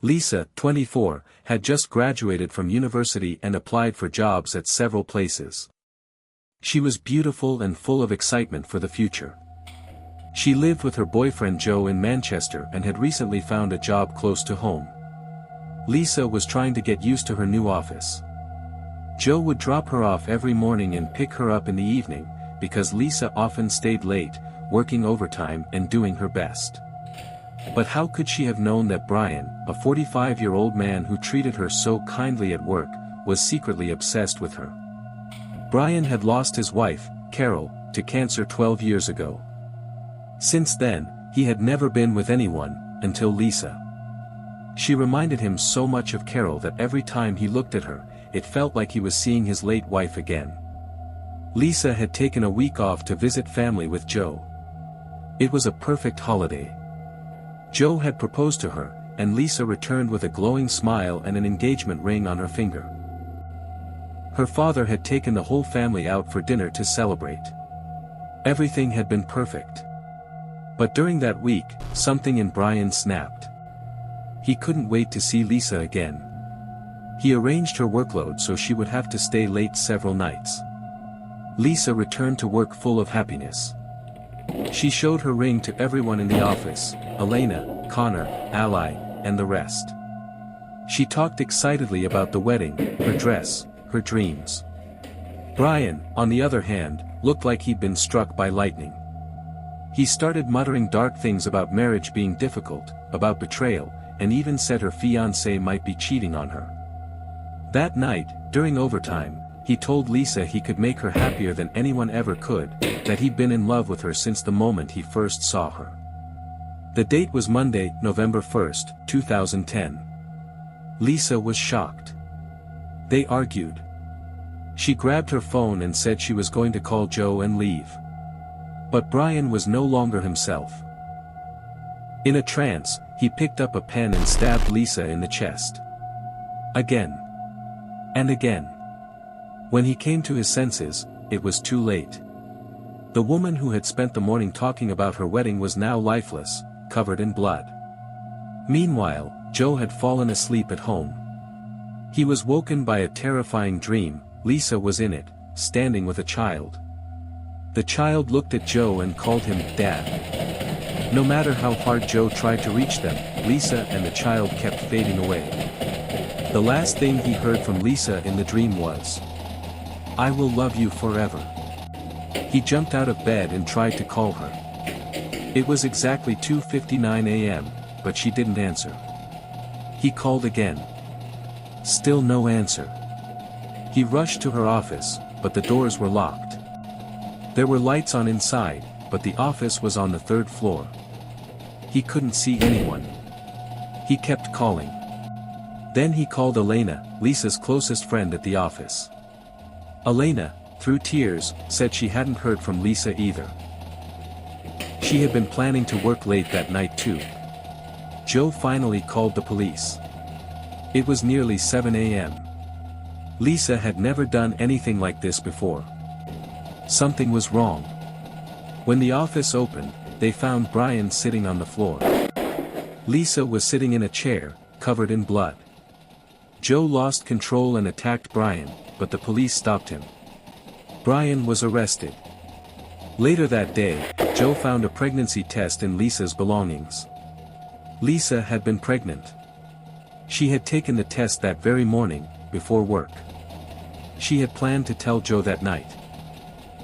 Lisa, 24, had just graduated from university and applied for jobs at several places. She was beautiful and full of excitement for the future. She lived with her boyfriend Joe in Manchester and had recently found a job close to home. Lisa was trying to get used to her new office. Joe would drop her off every morning and pick her up in the evening, because Lisa often stayed late, working overtime and doing her best. But how could she have known that Brian, a 45-year-old man who treated her so kindly at work, was secretly obsessed with her? Brian had lost his wife, Carol, to cancer 12 years ago. Since then, he had never been with anyone, until Lisa. She reminded him so much of Carol that every time he looked at her, it felt like he was seeing his late wife again. Lisa had taken a week off to visit family with Joe. It was a perfect holiday. Joe had proposed to her, and Lisa returned with a glowing smile and an engagement ring on her finger. Her father had taken the whole family out for dinner to celebrate. Everything had been perfect. But during that week, something in Brian snapped. He couldn't wait to see Lisa again. He arranged her workload so she would have to stay late several nights. Lisa returned to work full of happiness. She showed her ring to everyone in the office, Elena, Connor, Ally, and the rest. She talked excitedly about the wedding, her dress, her dreams. Brian, on the other hand, looked like he'd been struck by lightning. He started muttering dark things about marriage being difficult, about betrayal, and even said her fiancé might be cheating on her. That night, during overtime, he told Lisa he could make her happier than anyone ever could, that he'd been in love with her since the moment he first saw her. The date was Monday, November 1st, 2010. Lisa was shocked. They argued. She grabbed her phone and said she was going to call Joe and leave. But Brian was no longer himself. In a trance, he picked up a pen and stabbed Lisa in the chest. Again. And again. When he came to his senses, it was too late. The woman who had spent the morning talking about her wedding was now lifeless, covered in blood. Meanwhile, Joe had fallen asleep at home. He was woken by a terrifying dream. Lisa was in it, standing with a child. The child looked at Joe and called him Dad. No matter how hard Joe tried to reach them, Lisa and the child kept fading away. The last thing he heard from Lisa in the dream was, "I will love you forever." He jumped out of bed and tried to call her. It was exactly 2:59 a.m., but she didn't answer. He called again. Still no answer. He rushed to her office, but the doors were locked. There were lights on inside, but the office was on the third floor. He couldn't see anyone. He kept calling. Then he called Elena, Lisa's closest friend at the office. Elena, through tears, said she hadn't heard from Lisa either. She had been planning to work late that night too. Joe finally called the police. It was nearly 7 a.m. Lisa had never done anything like this before. Something was wrong. When the office opened, they found Brian sitting on the floor. Lisa was sitting in a chair, covered in blood. Joe lost control and attacked Brian, but the police stopped him. Brian was arrested. Later that day, Joe found a pregnancy test in Lisa's belongings. Lisa had been pregnant. She had taken the test that very morning, before work. She had planned to tell Joe that night.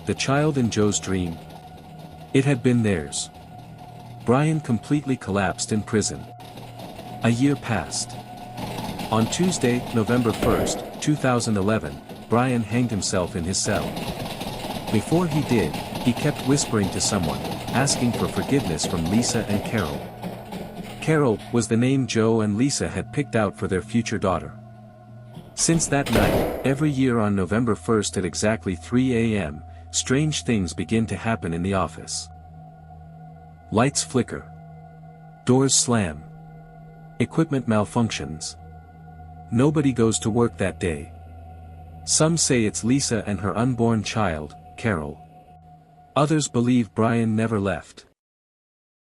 The child in Joe's dream. It had been theirs. Brian completely collapsed in prison. A year passed. On Tuesday, November 1st, 2011, Brian hanged himself in his cell. Before he did, he kept whispering to someone, asking for forgiveness from Lisa and Carol. Carol was the name Joe and Lisa had picked out for their future daughter. Since that night, every year on November 1st at exactly 3 a.m., strange things begin to happen in the office. Lights flicker. Doors slam. Equipment malfunctions. Nobody goes to work that day. Some say it's Lisa and her unborn child, Carol. Others believe Brian never left.